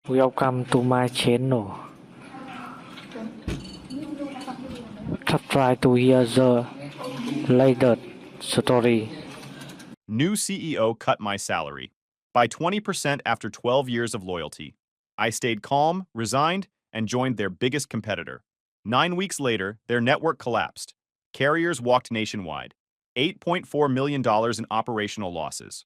Welcome to my channel. Try to hear the latest story. New CEO cut my salary by 20% after 12 years of loyalty. I stayed calm, resigned, and joined their biggest competitor. 9 weeks later, their network collapsed. Carriers walked nationwide. $8.4 million in operational losses.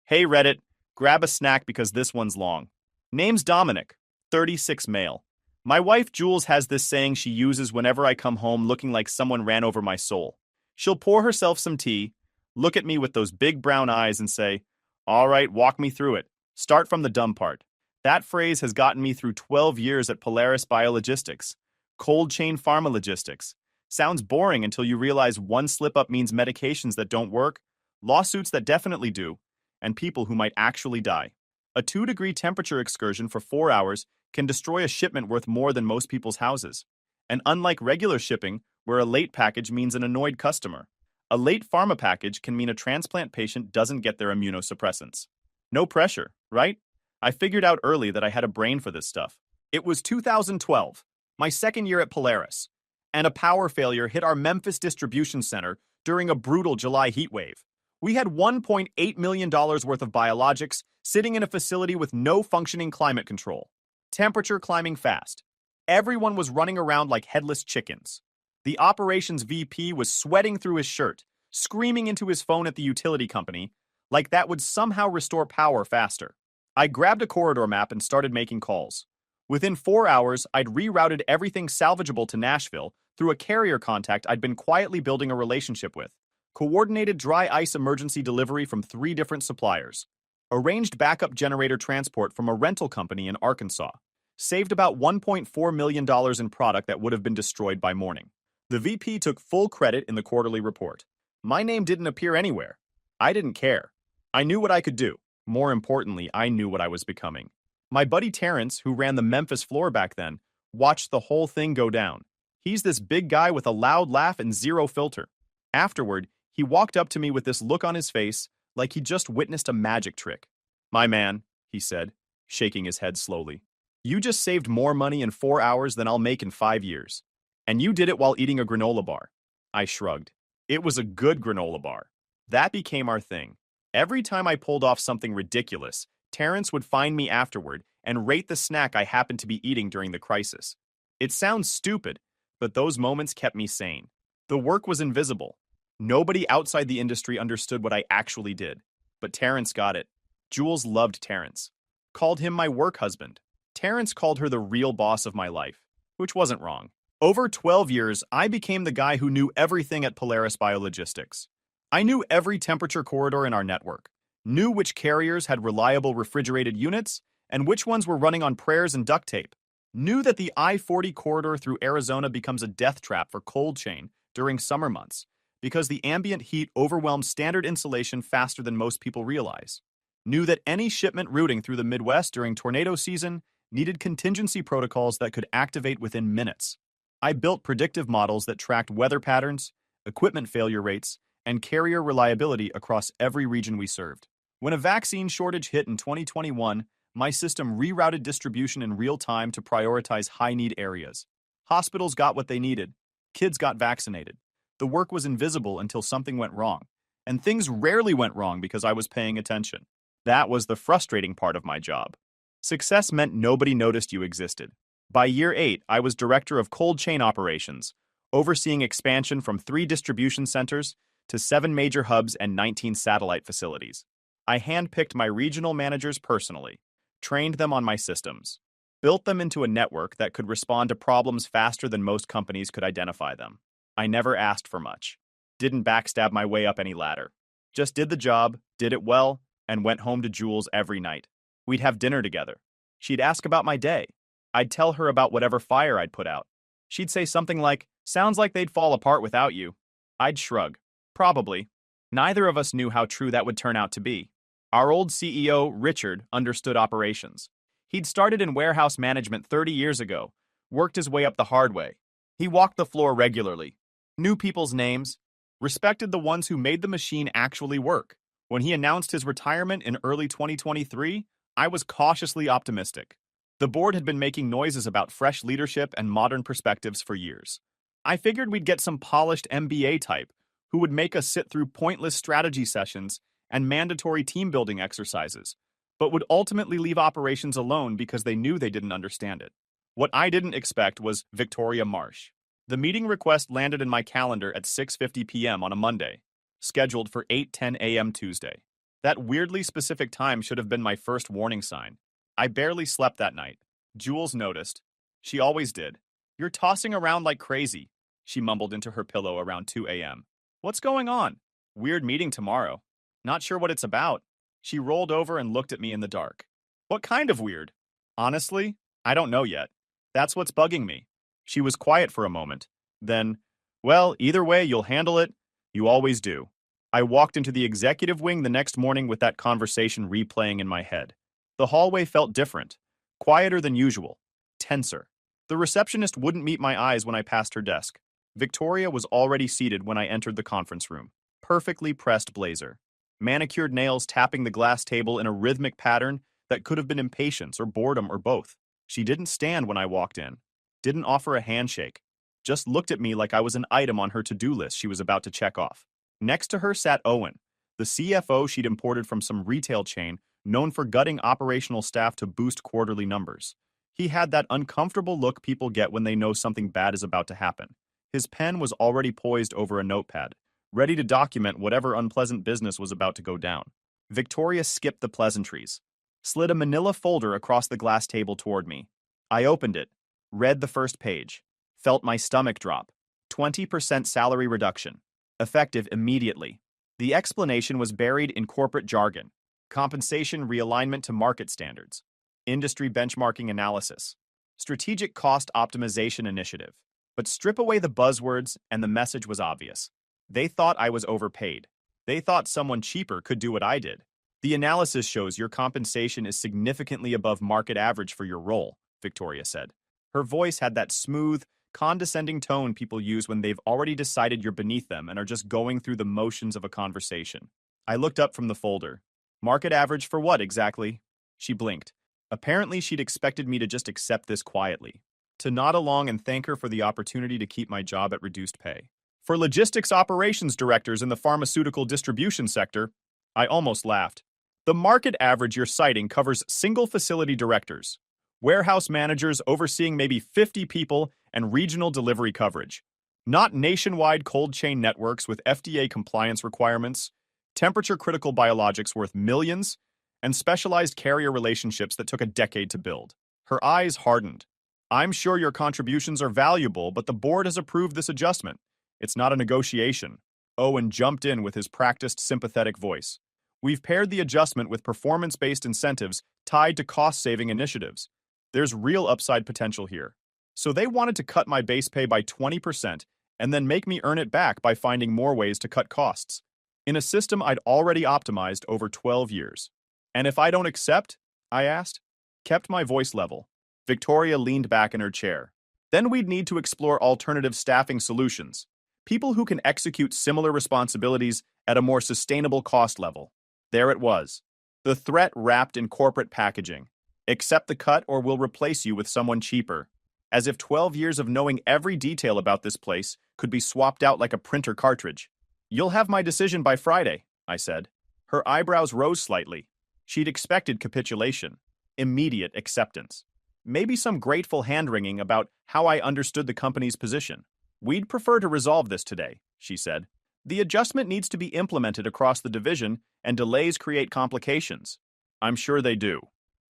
Hey Reddit, grab a snack because this one's long. Name's Dominic, 36 male. My wife Jules has this saying she uses whenever I come home looking like someone ran over my soul. She'll pour herself some tea, look at me with those big brown eyes and say, "All right, walk me through it. Start from the dumb part." That phrase has gotten me through 12 years at Polaris Biologistics. Cold chain pharma logistics. Sounds boring until you realize one slip-up means medications that don't work, lawsuits that definitely do, and people who might actually die. A 2-degree temperature excursion for 4 hours can destroy a shipment worth more than most people's houses. And unlike regular shipping, where a late package means an annoyed customer, a late pharma package can mean a transplant patient doesn't get their immunosuppressants. No pressure, right? I figured out early that I had a brain for this stuff. It was 2012, my second year at Polaris, and a power failure hit our Memphis distribution center during a brutal July heat wave. We had $1.8 million worth of biologics sitting in a facility with no functioning climate control. Temperature climbing fast. Everyone was running around like headless chickens. The operations VP was sweating through his shirt, screaming into his phone at the utility company, like that would somehow restore power faster. I grabbed a corridor map and started making calls. Within 4 hours, I'd rerouted everything salvageable to Nashville through a carrier contact I'd been quietly building a relationship with. Coordinated dry ice emergency delivery from 3 different suppliers. Arranged backup generator transport from a rental company in Arkansas. Saved about $1.4 million in product that would have been destroyed by morning. The VP took full credit in the quarterly report. My name didn't appear anywhere. I didn't care. I knew what I could do. More importantly, I knew what I was becoming. My buddy Terrence, who ran the Memphis floor back then, watched the whole thing go down. He's this big guy with a loud laugh and zero filter. Afterward, he walked up to me with this look on his face, like he just witnessed a magic trick. "My man," he said, shaking his head slowly, "you just saved more money in 4 hours than I'll make in 5 years. And you did it while eating a granola bar." I shrugged. It was a good granola bar. That became our thing. Every time I pulled off something ridiculous, Terrence would find me afterward and rate the snack I happened to be eating during the crisis. It sounds stupid, but those moments kept me sane. The work was invisible. Nobody outside the industry understood what I actually did. But Terrence got it. Jules loved Terrence. Called him my work husband. Terrence called her the real boss of my life, which wasn't wrong. Over 12 years, I became the guy who knew everything at Polaris Biologistics. I knew every temperature corridor in our network, knew which carriers had reliable refrigerated units, and which ones were running on prayers and duct tape, knew that the I-40 corridor through Arizona becomes a death trap for cold chain during summer months, because the ambient heat overwhelms standard insulation faster than most people realize. Knew that any shipment routing through the Midwest during tornado season needed contingency protocols that could activate within minutes. I built predictive models that tracked weather patterns, equipment failure rates, and carrier reliability across every region we served. When a vaccine shortage hit in 2021, my system rerouted distribution in real time to prioritize high-need areas. Hospitals got what they needed. Kids got vaccinated. The work was invisible until something went wrong. And things rarely went wrong because I was paying attention. That was the frustrating part of my job. Success meant nobody noticed you existed. By year 8, I was director of cold chain operations, overseeing expansion from 3 distribution centers to 7 major hubs and 19 satellite facilities. I handpicked my regional managers personally, trained them on my systems, built them into a network that could respond to problems faster than most companies could identify them. I never asked for much, didn't backstab my way up any ladder. Just did the job, did it well, and went home to Jules every night. We'd have dinner together. She'd ask about my day. I'd tell her about whatever fire I'd put out. She'd say something like, "Sounds like they'd fall apart without you." I'd shrug. Probably. Neither of us knew how true that would turn out to be. Our old CEO, Richard, understood operations. He'd started in warehouse management 30 years ago, worked his way up the hard way. He walked the floor regularly, knew people's names, respected the ones who made the machine actually work. When he announced his retirement in early 2023, I was cautiously optimistic. The board had been making noises about fresh leadership and modern perspectives for years. I figured we'd get some polished MBA type who would make us sit through pointless strategy sessions and mandatory team-building exercises, but would ultimately leave operations alone because they knew they didn't understand it. What I didn't expect was Victoria Marsh. The meeting request landed in my calendar at 6:50 p.m. on a Monday, scheduled for 8:10 a.m. Tuesday. That weirdly specific time should have been my first warning sign. I barely slept that night. Jules noticed. She always did. "You're tossing around like crazy," she mumbled into her pillow around 2 a.m. "What's going on?" "Weird meeting tomorrow. Not sure what it's about." She rolled over and looked at me in the dark. "What kind of weird?" "Honestly, I don't know yet. That's what's bugging me." She was quiet for a moment. Then, "Well, either way, you'll handle it. You always do." I walked into the executive wing the next morning with that conversation replaying in my head. The hallway felt different, quieter than usual, tenser. The receptionist wouldn't meet my eyes when I passed her desk. Victoria was already seated when I entered the conference room. Perfectly pressed blazer. Manicured nails tapping the glass table in a rhythmic pattern that could have been impatience or boredom or both. She didn't stand when I walked in. Didn't offer a handshake. Just looked at me like I was an item on her to-do list she was about to check off. Next to her sat Owen, the CFO she'd imported from some retail chain known for gutting operational staff to boost quarterly numbers. He had that uncomfortable look people get when they know something bad is about to happen. His pen was already poised over a notepad, ready to document whatever unpleasant business was about to go down. Victoria skipped the pleasantries, slid a manila folder across the glass table toward me. I opened it, read the first page, felt my stomach drop. 20% salary reduction, effective immediately. The explanation was buried in corporate jargon. Compensation realignment to market standards. Industry benchmarking analysis. Strategic cost optimization initiative. But strip away the buzzwords and the message was obvious. They thought I was overpaid. They thought someone cheaper could do what I did. "The analysis shows your compensation is significantly above market average for your role," Victoria said. Her voice had that smooth, condescending tone people use when they've already decided you're beneath them and are just going through the motions of a conversation. I looked up from the folder. "Market average for what exactly?" She blinked. Apparently she'd expected me to just accept this quietly, to nod along and thank her for the opportunity to keep my job at reduced pay. "For logistics operations directors in the pharmaceutical distribution sector," I almost laughed. "The market average you're citing covers single facility directors, warehouse managers overseeing maybe 50 people and regional delivery coverage, not nationwide cold chain networks with FDA compliance requirements, temperature-critical biologics worth millions, and specialized carrier relationships that took a decade to build." Her eyes hardened. "I'm sure your contributions are valuable, but the board has approved this adjustment. It's not a negotiation." Owen jumped in with his practiced, sympathetic voice. "We've paired the adjustment with performance-based incentives tied to cost-saving initiatives. There's real upside potential here. So they wanted to cut my base pay by 20% and then make me earn it back by finding more ways to cut costs, in a system I'd already optimized over 12 years. And if I don't accept?" I asked. Kept my voice level. Victoria leaned back in her chair. "Then we'd need to explore alternative staffing solutions. People who can execute similar responsibilities at a more sustainable cost level." There it was. The threat wrapped in corporate packaging. Accept the cut or we'll replace you with someone cheaper. As if 12 years of knowing every detail about this place could be swapped out like a printer cartridge. "You'll have my decision by Friday," I said. Her eyebrows rose slightly. She'd expected capitulation. Immediate acceptance. Maybe some grateful hand-wringing about how I understood the company's position. "We'd prefer to resolve this today," she said. "The adjustment needs to be implemented across the division, and delays create complications." "I'm sure they do."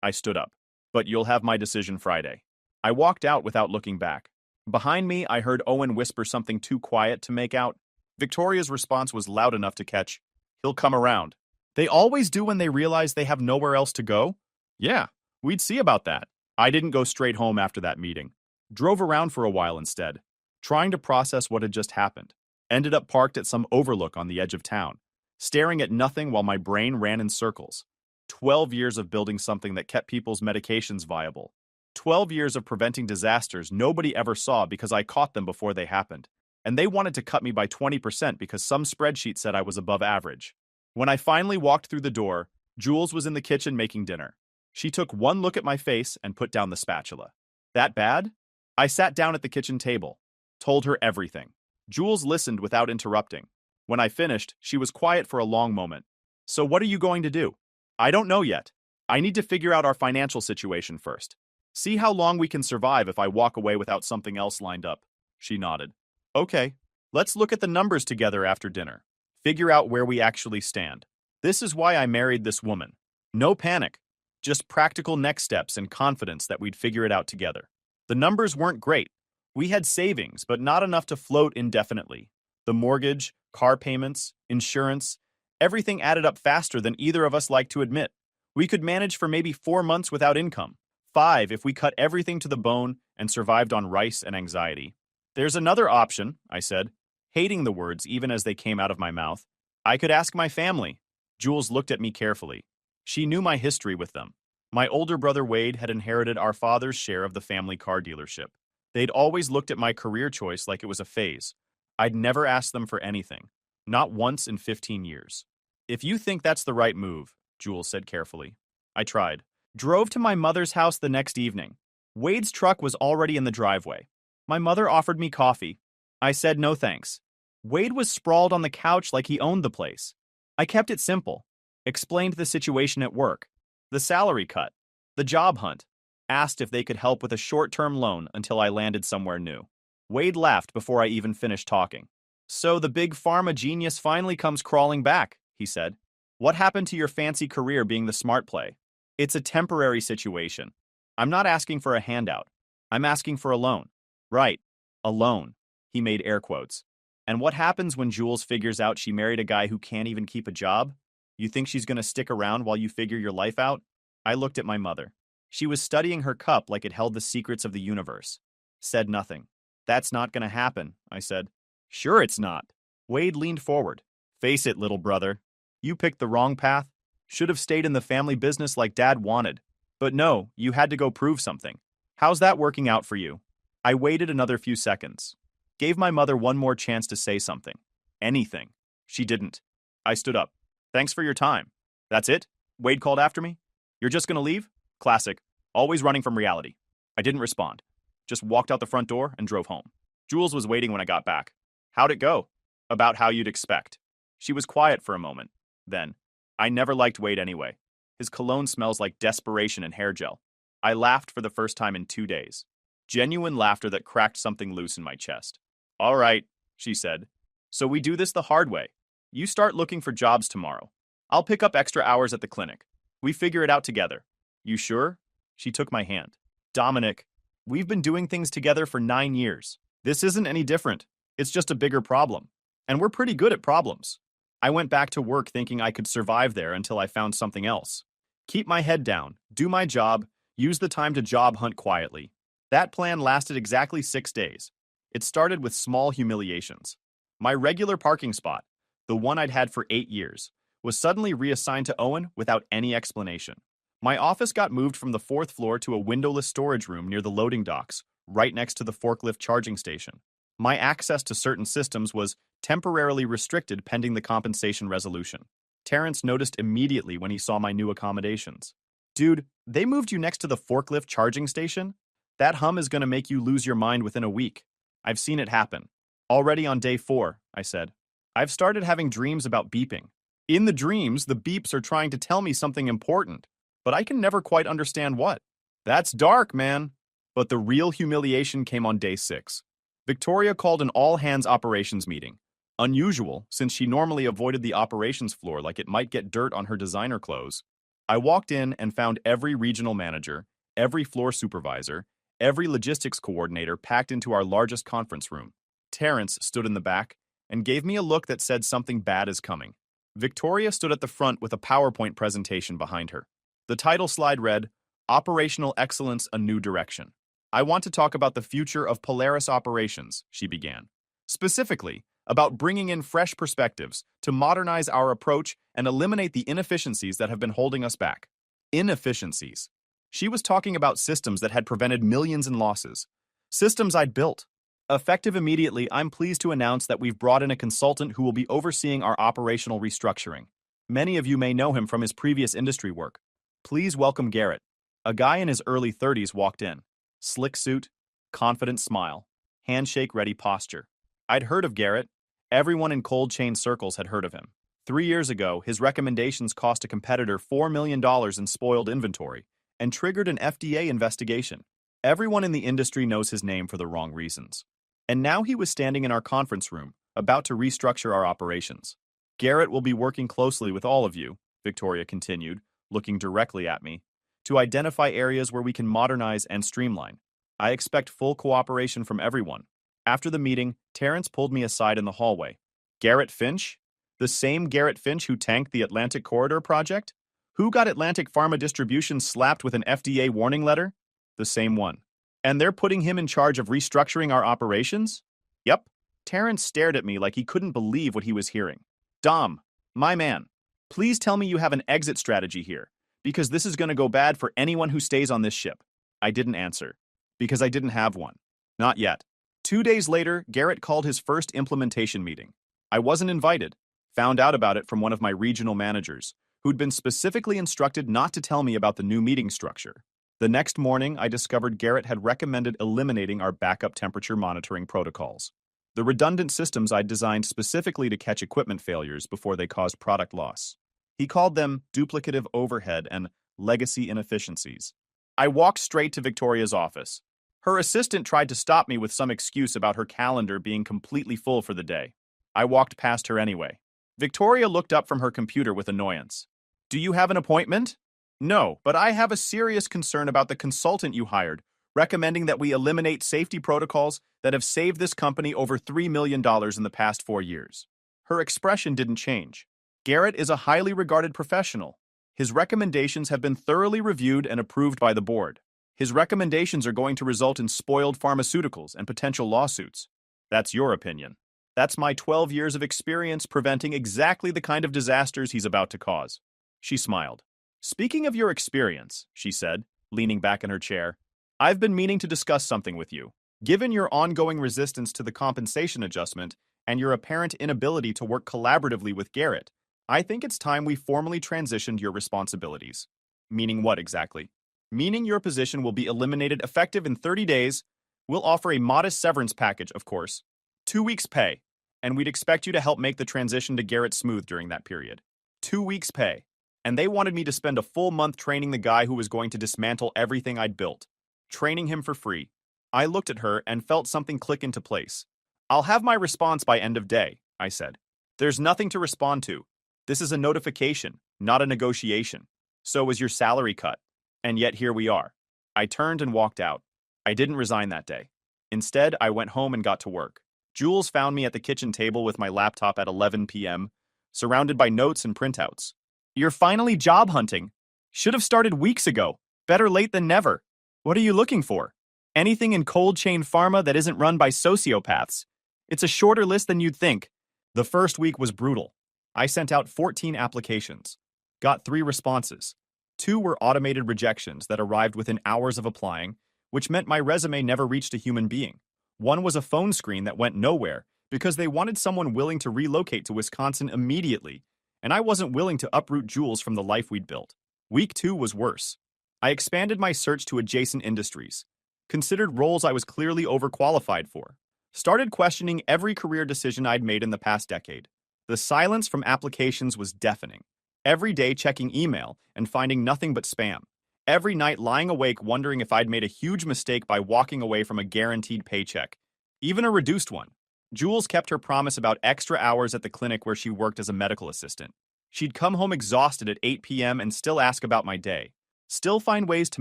I stood up. "But you'll have my decision Friday." I walked out without looking back. Behind me, I heard Owen whisper something too quiet to make out. Victoria's response was loud enough to catch. "He'll come around." They always do when they realize they have nowhere else to go? Yeah, we'd see about that. I didn't go straight home after that meeting. Drove around for a while instead, trying to process what had just happened. Ended up parked at some overlook on the edge of town, staring at nothing while my brain ran in circles. 12 years of building something that kept people's medications viable. 12 years of preventing disasters nobody ever saw because I caught them before they happened. And they wanted to cut me by 20% because some spreadsheet said I was above average. When I finally walked through the door, Jules was in the kitchen making dinner. She took one look at my face and put down the spatula. That bad? I sat down at the kitchen table, told her everything. Jules listened without interrupting. When I finished, she was quiet for a long moment. So what are you going to do? I don't know yet. I need to figure out our financial situation first. See how long we can survive if I walk away without something else lined up. She nodded. Okay, let's look at the numbers together after dinner. Figure out where we actually stand. This is why I married this woman. No panic. Just practical next steps and confidence that we'd figure it out together. The numbers weren't great. We had savings, but not enough to float indefinitely. The mortgage, car payments, insurance, everything added up faster than either of us liked to admit. We could manage for maybe 4 months without income. 5 if we cut everything to the bone and survived on rice and anxiety. There's another option, I said, hating the words even as they came out of my mouth. I could ask my family. Jules looked at me carefully. She knew my history with them. My older brother Wade had inherited our father's share of the family car dealership. They'd always looked at my career choice like it was a phase. I'd never asked them for anything. Not once in 15 years. If you think that's the right move, Jules said carefully. I tried. Drove to my mother's house the next evening. Wade's truck was already in the driveway. My mother offered me coffee. I said no thanks. Wade was sprawled on the couch like he owned the place. I kept it simple. Explained the situation at work. The salary cut. The job hunt. Asked if they could help with a short-term loan until I landed somewhere new. Wade laughed before I even finished talking. So the big pharma genius finally comes crawling back, he said. What happened to your fancy career being the smart play? It's a temporary situation. I'm not asking for a handout. I'm asking for a loan. Right. A loan. He made air quotes. And what happens when Jules figures out she married a guy who can't even keep a job? You think she's going to stick around while you figure your life out? I looked at my mother. She was studying her cup like it held the secrets of the universe. Said nothing. That's not going to happen, I said. Sure it's not. Wade leaned forward. Face it, little brother. You picked the wrong path. Should have stayed in the family business like Dad wanted. But no, you had to go prove something. How's that working out for you? I waited another few seconds. Gave my mother one more chance to say something. Anything. She didn't. I stood up. Thanks for your time. That's it? Wade called after me. You're just gonna leave? Classic. Always running from reality. I didn't respond. Just walked out the front door and drove home. Jules was waiting when I got back. How'd it go? About how you'd expect. She was quiet for a moment. Then, I never liked Wade anyway. His cologne smells like desperation and hair gel. I laughed for the first time in 2 days. Genuine laughter that cracked something loose in my chest. All right, she said. So we do this the hard way. You start looking for jobs tomorrow. I'll pick up extra hours at the clinic. We figure it out together. You sure? She took my hand. Dominic, we've been doing things together for 9 years. This isn't any different. It's just a bigger problem. And we're pretty good at problems. I went back to work thinking I could survive there until I found something else. Keep my head down, do my job, use the time to job hunt quietly. That plan lasted exactly 6 days. It started with small humiliations. My regular parking spot, the one I'd had for 8 years, was suddenly reassigned to Owen without any explanation. My office got moved from the 4th floor to a windowless storage room near the loading docks, right next to the forklift charging station. My access to certain systems was temporarily restricted pending the compensation resolution. Terrence noticed immediately when he saw my new accommodations. Dude, they moved you next to the forklift charging station? That hum is going to make you lose your mind within a week. I've seen it happen. Already on day 4, I said. I've started having dreams about beeping. In the dreams, the beeps are trying to tell me something important, but I can never quite understand what. That's dark, man. But the real humiliation came on day 6. Victoria called an all-hands operations meeting. Unusual, since she normally avoided the operations floor like it might get dirt on her designer clothes. I walked in and found every regional manager, every floor supervisor, every logistics coordinator packed into our largest conference room. Terrence stood in the back and gave me a look that said something bad is coming. Victoria stood at the front with a PowerPoint presentation behind her. The title slide read, Operational Excellence, A New Direction. I want to talk about the future of Polaris operations, she began. Specifically, about bringing in fresh perspectives to modernize our approach and eliminate the inefficiencies that have been holding us back. Inefficiencies. She was talking about systems that had prevented millions in losses. Systems I'd built. Effective immediately, I'm pleased to announce that we've brought in a consultant who will be overseeing our operational restructuring. Many of you may know him from his previous industry work. Please welcome Garrett. A guy in his early 30s walked in. Slick suit, confident smile, handshake ready posture. I'd heard of Garrett. Everyone in cold chain circles had heard of him. 3 years ago, his recommendations cost a competitor $4 million in spoiled inventory and triggered an FDA investigation. Everyone in the industry knows his name for the wrong reasons. And now he was standing in our conference room, about to restructure our operations. Garrett will be working closely with all of you, Victoria continued, looking directly at me, to identify areas where we can modernize and streamline. I expect full cooperation from everyone. After the meeting, Terrence pulled me aside in the hallway. Garrett Finch? The same Garrett Finch who tanked the Atlantic Corridor project? Who got Atlantic Pharma Distribution slapped with an FDA warning letter? The same one. And they're putting him in charge of restructuring our operations? Yep. Terrence stared at me like he couldn't believe what he was hearing. Dom, my man, please tell me you have an exit strategy here, because this is going to go bad for anyone who stays on this ship. I didn't answer, because I didn't have one. Not yet. 2 days later, Garrett called his first implementation meeting. I wasn't invited. Found out about it from one of my regional managers, who'd been specifically instructed not to tell me about the new meeting structure. The next morning, I discovered Garrett had recommended eliminating our backup temperature monitoring protocols, the redundant systems I'd designed specifically to catch equipment failures before they caused product loss. He called them duplicative overhead and legacy inefficiencies. I walked straight to Victoria's office. Her assistant tried to stop me with some excuse about her calendar being completely full for the day. I walked past her anyway. Victoria looked up from her computer with annoyance. Do you have an appointment? No, but I have a serious concern about the consultant you hired, recommending that we eliminate safety protocols that have saved this company over $3 million in the past 4 years. Her expression didn't change. Garrett is a highly regarded professional. His recommendations have been thoroughly reviewed and approved by the board. His recommendations are going to result in spoiled pharmaceuticals and potential lawsuits. That's your opinion. That's my 12 years of experience preventing exactly the kind of disasters he's about to cause. She smiled. Speaking of your experience, she said, leaning back in her chair, I've been meaning to discuss something with you. Given your ongoing resistance to the compensation adjustment and your apparent inability to work collaboratively with Garrett, I think it's time we formally transitioned your responsibilities. Meaning what exactly? Meaning your position will be eliminated effective in 30 days. We'll offer a modest severance package, of course. 2 weeks' pay, and we'd expect you to help make the transition to Garrett smooth during that period. 2 weeks' pay. And they wanted me to spend a full month training the guy who was going to dismantle everything I'd built. Training him for free. I looked at her and felt something click into place. I'll have my response by end of day, I said. There's nothing to respond to. This is a notification, not a negotiation. So was your salary cut. And yet here we are. I turned and walked out. I didn't resign that day. Instead, I went home and got to work. Jules found me at the kitchen table with my laptop at 11 p.m., surrounded by notes and printouts. You're finally job hunting. Should have started weeks ago. Better late than never. What are you looking for? Anything in cold chain pharma that isn't run by sociopaths. It's a shorter list than you'd think. The first week was brutal. I sent out 14 applications. Got 3 responses. 2 were automated rejections that arrived within hours of applying, which meant my resume never reached a human being. 1 was a phone screen that went nowhere because they wanted someone willing to relocate to Wisconsin immediately, and I wasn't willing to uproot Jules from the life we'd built. Week 2 was worse. I expanded my search to adjacent industries, considered roles I was clearly overqualified for, started questioning every career decision I'd made in the past decade. The silence from applications was deafening. Every day checking email and finding nothing but spam. Every night lying awake wondering if I'd made a huge mistake by walking away from a guaranteed paycheck, even a reduced one. Jules kept her promise about extra hours at the clinic where she worked as a medical assistant. She'd come home exhausted at 8 p.m. and still ask about my day. Still find ways to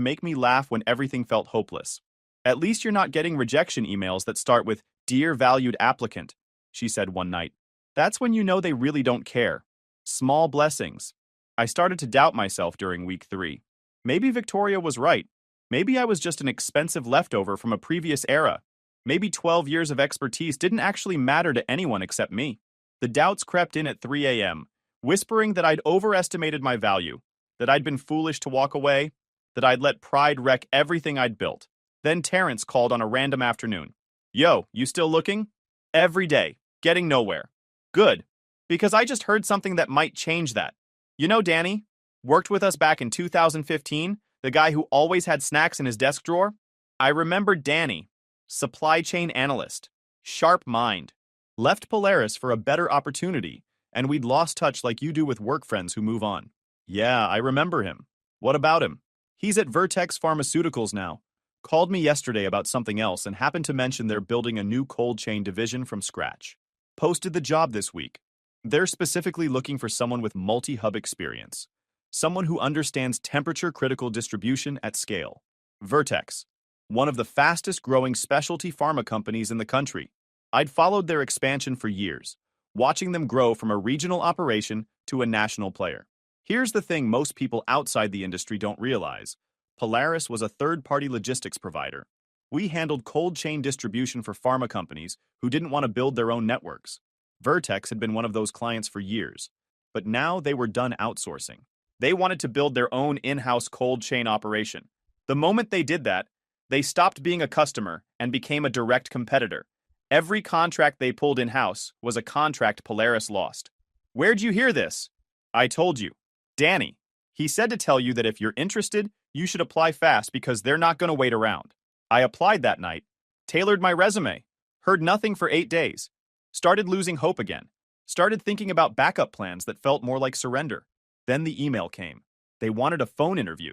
make me laugh when everything felt hopeless. At least you're not getting rejection emails that start with, "Dear valued applicant," she said one night. That's when you know they really don't care. Small blessings. I started to doubt myself during week 3. Maybe Victoria was right. Maybe I was just an expensive leftover from a previous era. Maybe 12 years of expertise didn't actually matter to anyone except me. The doubts crept in at 3 a.m., whispering that I'd overestimated my value, that I'd been foolish to walk away, that I'd let pride wreck everything I'd built. Then Terrence called on a random afternoon. Yo, you still looking? Every day, getting nowhere. Good, because I just heard something that might change that. You know, Danny, Worked with us back in 2015, the guy who always had snacks in his desk drawer? I remember Danny, supply chain analyst, sharp mind. Left Polaris for a better opportunity, and we'd lost touch like you do with work friends who move on. Yeah, I remember him. What about him? He's at Vertex Pharmaceuticals now. Called me yesterday about something else and happened to mention they're building a new cold chain division from scratch. Posted the job this week. They're specifically looking for someone with multi-hub experience. Someone who understands temperature-critical distribution at scale. Vertex, one of the fastest-growing specialty pharma companies in the country. I'd followed their expansion for years, watching them grow from a regional operation to a national player. Here's the thing most people outside the industry don't realize. Polaris was a third-party logistics provider. We handled cold chain distribution for pharma companies who didn't want to build their own networks. Vertex had been one of those clients for years, but now they were done outsourcing. They wanted to build their own in-house cold chain operation. The moment they did that, they stopped being a customer and became a direct competitor. Every contract they pulled in-house was a contract Polaris lost. Where'd you hear this? I told you. Danny. He said to tell you that if you're interested, you should apply fast because they're not going to wait around. I applied that night, tailored my resume, heard nothing for 8 days, started losing hope again, started thinking about backup plans that felt more like surrender. Then the email came. They wanted a phone interview.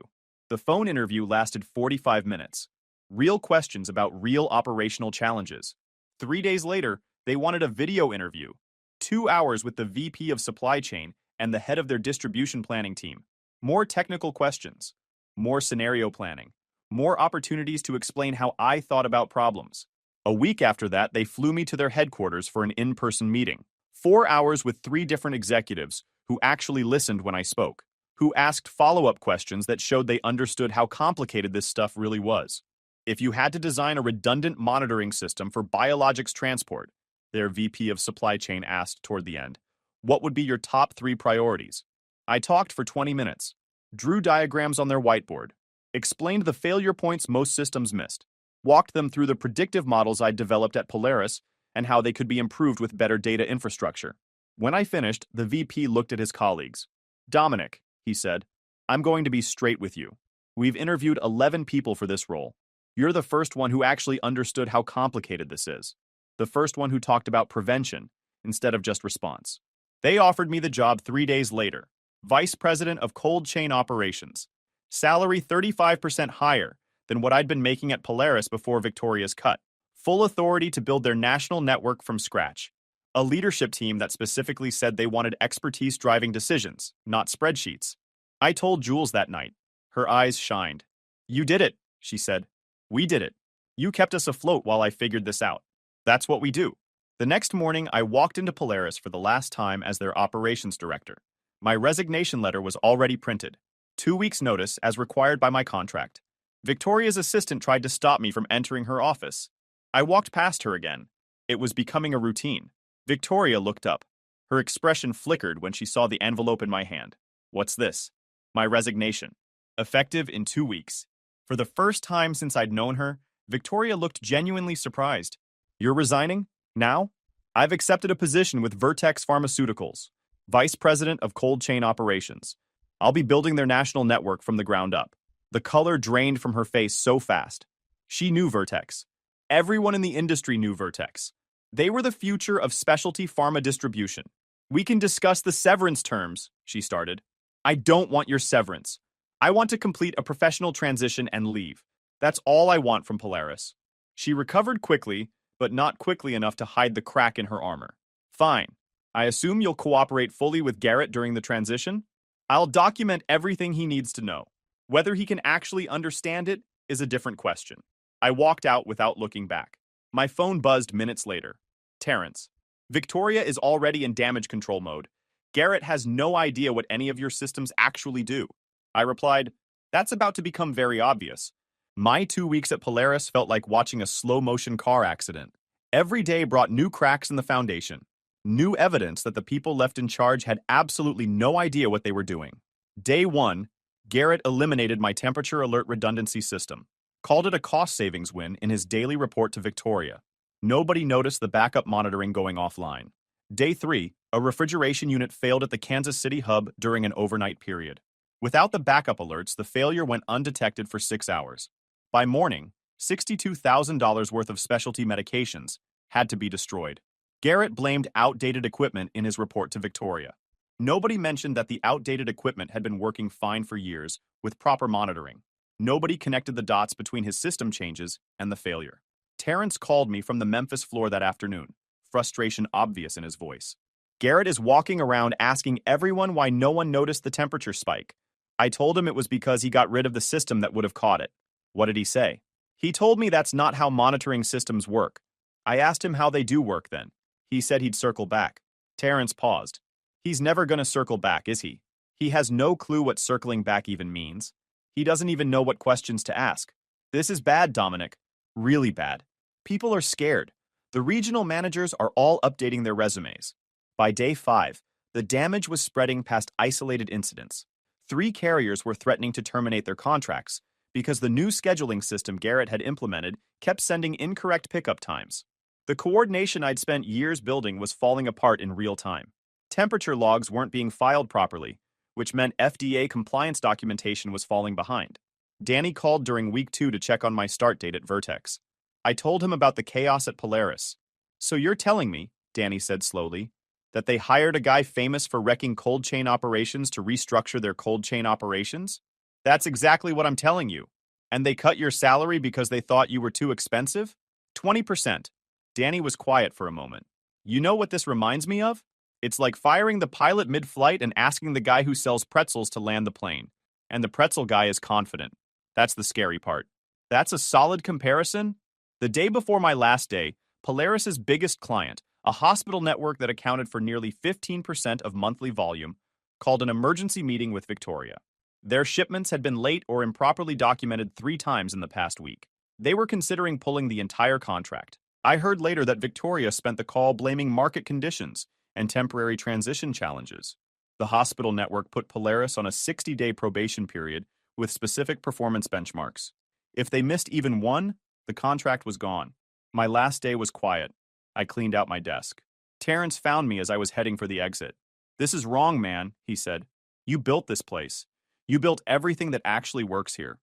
The phone interview lasted 45 minutes. Real questions about real operational challenges. 3 days later, they wanted a video interview. 2 hours with the VP of supply chain and the head of their distribution planning team. More technical questions. More scenario planning. More opportunities to explain how I thought about problems. A week after that, they flew me to their headquarters for an in-person meeting. 4 hours with 3 different executives who actually listened when I spoke, who asked follow-up questions that showed they understood how complicated this stuff really was. If you had to design a redundant monitoring system for biologics transport, their VP of supply chain asked toward the end, what would be your top 3 priorities? I talked for 20 minutes, drew diagrams on their whiteboard, explained the failure points most systems missed, walked them through the predictive models I'd developed at Polaris and how they could be improved with better data infrastructure. When I finished, the VP looked at his colleagues. Dominic, he said, I'm going to be straight with you. We've interviewed 11 people for this role. You're the first one who actually understood how complicated this is. The first one who talked about prevention instead of just response. They offered me the job 3 days later. Vice President of Cold Chain Operations. Salary 35% higher than what I'd been making at Polaris before Victoria's cut. Full authority to build their national network from scratch. A leadership team that specifically said they wanted expertise driving decisions, not spreadsheets. I told Jules that night. Her eyes shined. You did it, she said. We did it. You kept us afloat while I figured this out. That's what we do. The next morning, I walked into Polaris for the last time as their operations director. My resignation letter was already printed. 2 weeks' notice as required by my contract. Victoria's assistant tried to stop me from entering her office. I walked past her again. It was becoming a routine. Victoria looked up. Her expression flickered when she saw the envelope in my hand. What's this? My resignation. Effective in 2 weeks. For the first time since I'd known her, Victoria looked genuinely surprised. You're resigning? Now? I've accepted a position with Vertex Pharmaceuticals, Vice President of Cold Chain Operations. I'll be building their national network from the ground up. The color drained from her face so fast. She knew Vertex. Everyone in the industry knew Vertex. They were the future of specialty pharma distribution. We can discuss the severance terms, she started. I don't want your severance. I want to complete a professional transition and leave. That's all I want from Polaris. She recovered quickly, but not quickly enough to hide the crack in her armor. Fine. I assume you'll cooperate fully with Garrett during the transition? I'll document everything he needs to know. Whether he can actually understand it is a different question. I walked out without looking back. My phone buzzed minutes later. Terrence. Victoria is already in damage control mode. Garrett has no idea what any of your systems actually do. I replied, that's about to become very obvious. My 2 weeks at Polaris felt like watching a slow-motion car accident. Every day brought new cracks in the foundation. New evidence that the people left in charge had absolutely no idea what they were doing. Day 1, Garrett eliminated my temperature alert redundancy system. Called it a cost savings win in his daily report to Victoria. Nobody noticed the backup monitoring going offline. Day 3, a refrigeration unit failed at the Kansas City hub during an overnight period. Without the backup alerts, the failure went undetected for 6 hours. By morning, $62,000 worth of specialty medications had to be destroyed. Garrett blamed outdated equipment in his report to Victoria. Nobody mentioned that the outdated equipment had been working fine for years with proper monitoring. Nobody connected the dots between his system changes and the failure. Terrence called me from the Memphis floor that afternoon, frustration obvious in his voice. Garrett is walking around asking everyone why no one noticed the temperature spike. I told him it was because he got rid of the system that would have caught it. What did he say? He told me that's not how monitoring systems work. I asked him how they do work then. He said he'd circle back. Terrence paused. He's never going to circle back, is he? He has no clue what circling back even means. He doesn't even know what questions to ask. This is bad, Dominic. Really bad. People are scared. The regional managers are all updating their resumes. By day 5, the damage was spreading past isolated incidents. 3 carriers were threatening to terminate their contracts because the new scheduling system Garrett had implemented kept sending incorrect pickup times. The coordination I'd spent years building was falling apart in real time. Temperature logs weren't being filed properly, which meant FDA compliance documentation was falling behind. Danny called during week 2 to check on my start date at Vertex. I told him about the chaos at Polaris. So you're telling me, Danny said slowly, that they hired a guy famous for wrecking cold chain operations to restructure their cold chain operations? That's exactly what I'm telling you. And they cut your salary because they thought you were too expensive? 20%. Danny was quiet for a moment. You know what this reminds me of? It's like firing the pilot mid-flight and asking the guy who sells pretzels to land the plane. And the pretzel guy is confident. That's the scary part. That's a solid comparison. The day before my last day, Polaris's biggest client, a hospital network that accounted for nearly 15% of monthly volume, called an emergency meeting with Victoria. Their shipments had been late or improperly documented 3 times in the past week. They were considering pulling the entire contract. I heard later that Victoria spent the call blaming market conditions and temporary transition challenges. The hospital network put Polaris on a 60-day probation period with specific performance benchmarks. If they missed even one, the contract was gone. My last day was quiet. I cleaned out my desk. Terrence found me as I was heading for the exit. "This is wrong, man," he said. "You built this place. You built everything that actually works here."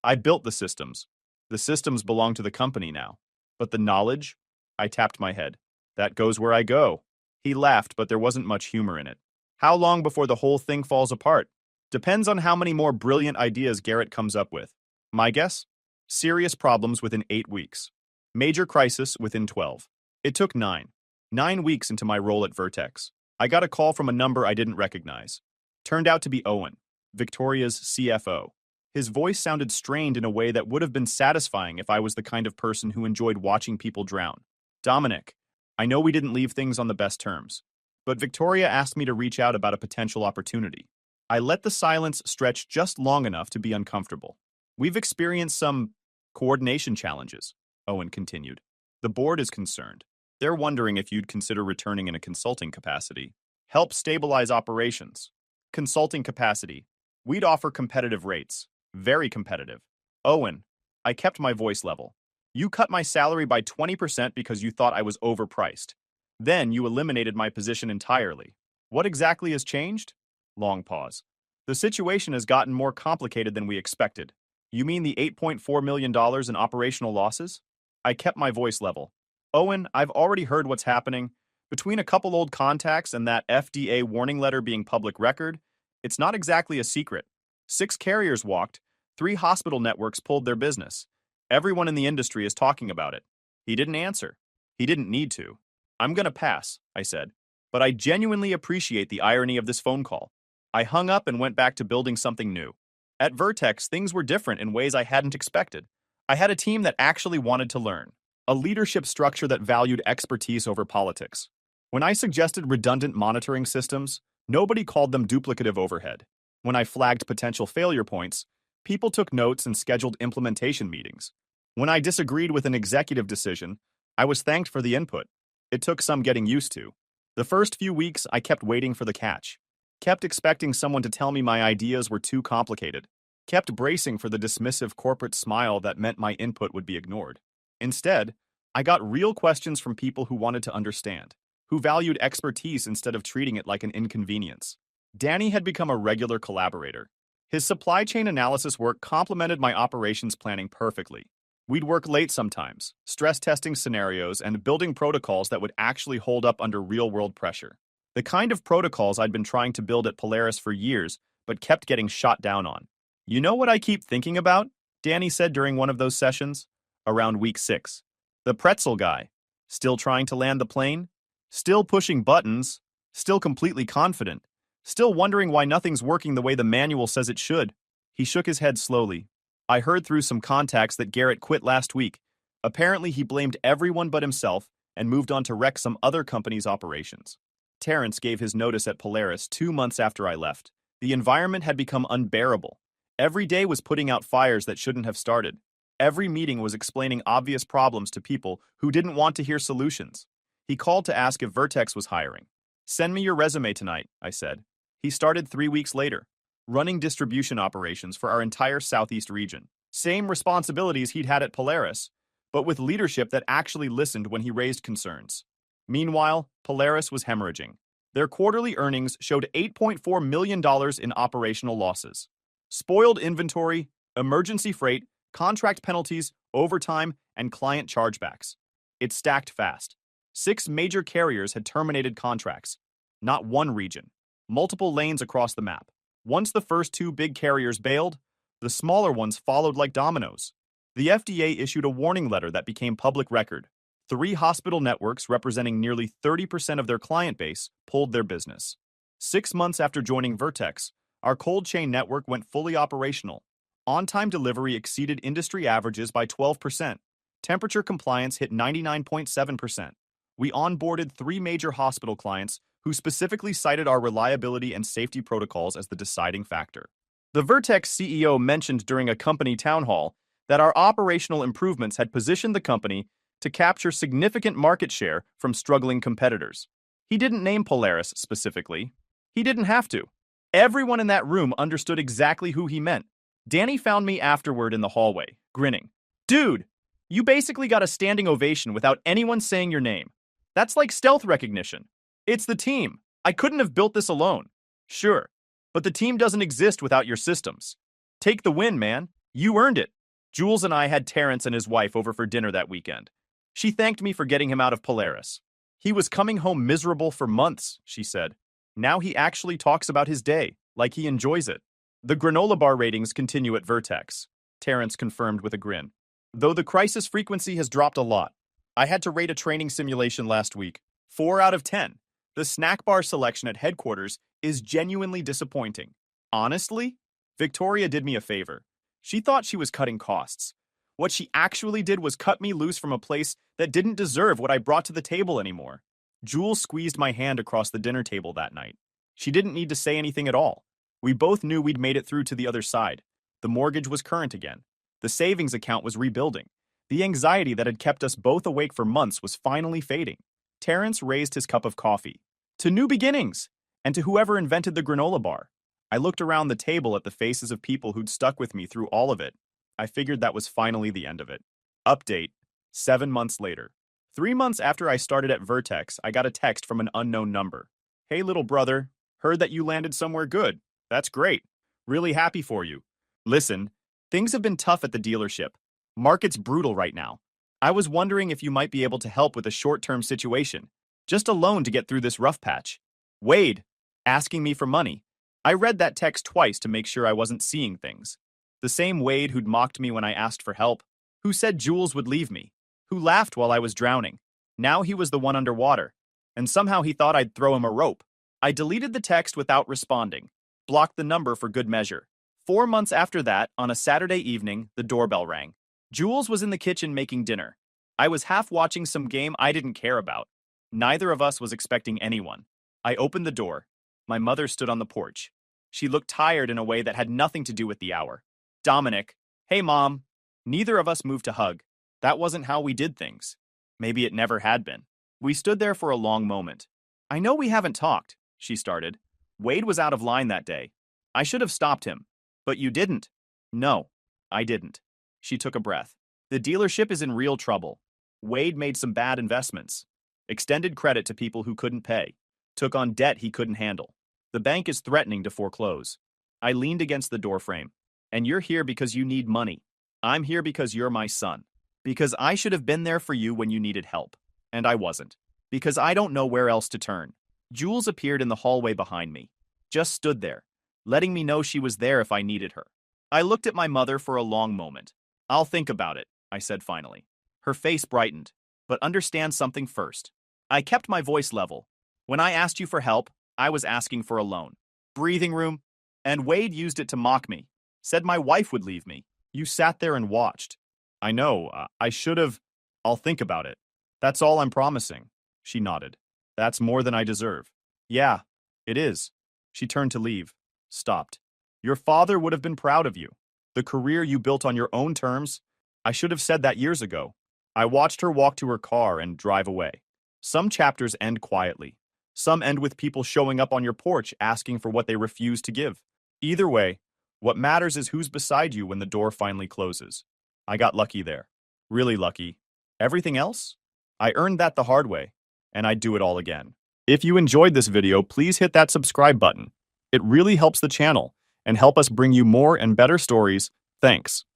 "I built the systems. The systems belong to the company now. But the knowledge?" I tapped my head. "That goes where I go." He laughed, but there wasn't much humor in it. "How long before the whole thing falls apart?" "Depends on how many more brilliant ideas Garrett comes up with. My guess? Serious problems within 8 weeks. Major crisis within 12. It took 9. 9 weeks into my role at Vertex. I got a call from a number I didn't recognize. Turned out to be Owen, Victoria's CFO. His voice sounded strained in a way that would have been satisfying if I was the kind of person who enjoyed watching people drown. "Dominic, I know we didn't leave things on the best terms, but Victoria asked me to reach out about a potential opportunity." I let the silence stretch just long enough to be uncomfortable. "We've experienced some coordination challenges," Owen continued. "The board is concerned. They're wondering if you'd consider returning in a consulting capacity. Help stabilize operations." Consulting capacity. We'd offer competitive rates. Very competitive. "Owen," I kept my voice level. "You cut my salary by 20% because you thought I was overpriced. Then you eliminated my position entirely. What exactly has changed?" Long pause. "The situation has gotten more complicated than we expected." "You mean the $8.4 million in operational losses?" I kept my voice level. "Owen, I've already heard what's happening. Between a couple old contacts and that FDA warning letter being public record, it's not exactly a secret. 6 carriers walked, 3 hospital networks pulled their business. Everyone in the industry is talking about it." He didn't answer. He didn't need to. "I'm gonna pass," I said. "But I genuinely appreciate the irony of this phone call." I hung up and went back to building something new. At Vertex, things were different in ways I hadn't expected. I had a team that actually wanted to learn. A leadership structure that valued expertise over politics. When I suggested redundant monitoring systems, nobody called them duplicative overhead. When I flagged potential failure points, people took notes and scheduled implementation meetings. When I disagreed with an executive decision, I was thanked for the input. It took some getting used to. The first few weeks, I kept waiting for the catch. Kept expecting someone to tell me my ideas were too complicated. Kept bracing for the dismissive corporate smile that meant my input would be ignored. Instead, I got real questions from people who wanted to understand, who valued expertise instead of treating it like an inconvenience. Danny had become a regular collaborator. His supply chain analysis work complemented my operations planning perfectly. We'd work late sometimes, stress testing scenarios and building protocols that would actually hold up under real-world pressure. The kind of protocols I'd been trying to build at Polaris for years, but kept getting shot down on. You know what I keep thinking about? Danny said during one of those sessions, around week 6. The pretzel guy. Still trying to land the plane? Still pushing buttons? Still completely confident? Still wondering why nothing's working the way the manual says it should? He shook his head slowly. I heard through some contacts that Garrett quit last week. Apparently he blamed everyone but himself and moved on to wreck some other company's operations. Terrence gave his notice at Polaris 2 months after I left. The environment had become unbearable. Every day was putting out fires that shouldn't have started. Every meeting was explaining obvious problems to people who didn't want to hear solutions. He called to ask if Vertex was hiring. "Send me your resume tonight," I said. He started 3 weeks later, running distribution operations for our entire Southeast region. Same responsibilities he'd had at Polaris, but with leadership that actually listened when he raised concerns. Meanwhile, Polaris was hemorrhaging. Their quarterly earnings showed $8.4 million in operational losses. Spoiled inventory, emergency freight, contract penalties, overtime, and client chargebacks. It stacked fast. 6 major carriers had terminated contracts. Not one region. Multiple lanes across the map. Once the first 2 big carriers bailed, the smaller ones followed like dominoes. The FDA issued a warning letter that became public record. 3 hospital networks representing nearly 30% of their client base pulled their business. 6 months after joining Vertex, our cold chain network went fully operational. On-time delivery exceeded industry averages by 12%. Temperature compliance hit 99.7%. We onboarded 3 major hospital clients who specifically cited our reliability and safety protocols as the deciding factor. The Vertex CEO mentioned during a company town hall that our operational improvements had positioned the company to capture significant market share from struggling competitors. He didn't name Polaris specifically. He didn't have to. Everyone in that room understood exactly who he meant. Danny found me afterward in the hallway, grinning. "Dude, you basically got a standing ovation without anyone saying your name. That's like stealth recognition. It's the team. I couldn't have built this alone." "Sure, but the team doesn't exist without your systems. Take the win, man. You earned it." Jules and I had Terrence and his wife over for dinner that weekend. She thanked me for getting him out of Polaris. "He was coming home miserable for months," she said. "Now he actually talks about his day, like he enjoys it." "The granola bar ratings continue at Vertex," Terrence confirmed with a grin. "Though the crisis frequency has dropped a lot. I had to rate a training simulation last week. 4 out of 10. The snack bar selection at headquarters is genuinely disappointing. Honestly, Victoria did me a favor. She thought she was cutting costs. What she actually did was cut me loose from a place that didn't deserve what I brought to the table anymore." Jules squeezed my hand across the dinner table that night. She didn't need to say anything at all. We both knew we'd made it through to the other side. The mortgage was current again. The savings account was rebuilding. The anxiety that had kept us both awake for months was finally fading. Terrence raised his cup of coffee. "To new beginnings! And to whoever invented the granola bar." I looked around the table at the faces of people who'd stuck with me through all of it. I figured that was finally the end of it. Update. 7 months later. 3 months after I started at Vertex, I got a text from an unknown number. "Hey, little brother. Heard that you landed somewhere good. That's great. Really happy for you. Listen, things have been tough at the dealership. Market's brutal right now. I was wondering if you might be able to help with a short-term situation. Just a loan to get through this rough patch. Wade, asking me for money." I read that text twice to make sure I wasn't seeing things. The same Wade who'd mocked me when I asked for help, who said Jules would leave me, who laughed while I was drowning. Now he was the one underwater, and somehow he thought I'd throw him a rope. I deleted the text without responding, blocked the number for good measure. 4 months after that, on a Saturday evening, the doorbell rang. Jules was in the kitchen making dinner. I was half watching some game I didn't care about. Neither of us was expecting anyone. I opened the door. My mother stood on the porch. She looked tired in a way that had nothing to do with the hour. "Dominic." "Hey, Mom." Neither of us moved to hug. That wasn't how we did things. Maybe it never had been. We stood there for a long moment. "I know we haven't talked," she started. "Wade was out of line that day. I should have stopped him. But you didn't." "No, I didn't." She took a breath. "The dealership is in real trouble. Wade made some bad investments. Extended credit to people who couldn't pay. Took on debt he couldn't handle. The bank is threatening to foreclose." I leaned against the doorframe. And you're here because you need money. I'm here because you're my son. Because I should have been there for you when you needed help. And I wasn't. Because I don't know where else to turn. Jules appeared in the hallway behind me. Just stood there, letting me know she was there if I needed her. I looked at my mother for a long moment. I'll think about it, I said finally. Her face brightened. But understand something first. I kept my voice level. When I asked you for help, I was asking for a loan. Breathing room. And Wade used it to mock me. Said my wife would leave me. You sat there and watched. I know, I should have. I'll think about it. That's all I'm promising. She nodded. That's more than I deserve. Yeah, it is. She turned to leave. Stopped. Your father would have been proud of you. The career you built on your own terms. I should have said that years ago. I watched her walk to her car and drive away. Some chapters end quietly. Some end with people showing up on your porch asking for what they refuse to give. Either way, what matters is who's beside you when the door finally closes. I got lucky there. Really lucky. Everything else? I earned that the hard way, and I'd do it all again. If you enjoyed this video, please hit that subscribe button. It really helps the channel and help us bring you more and better stories. Thanks.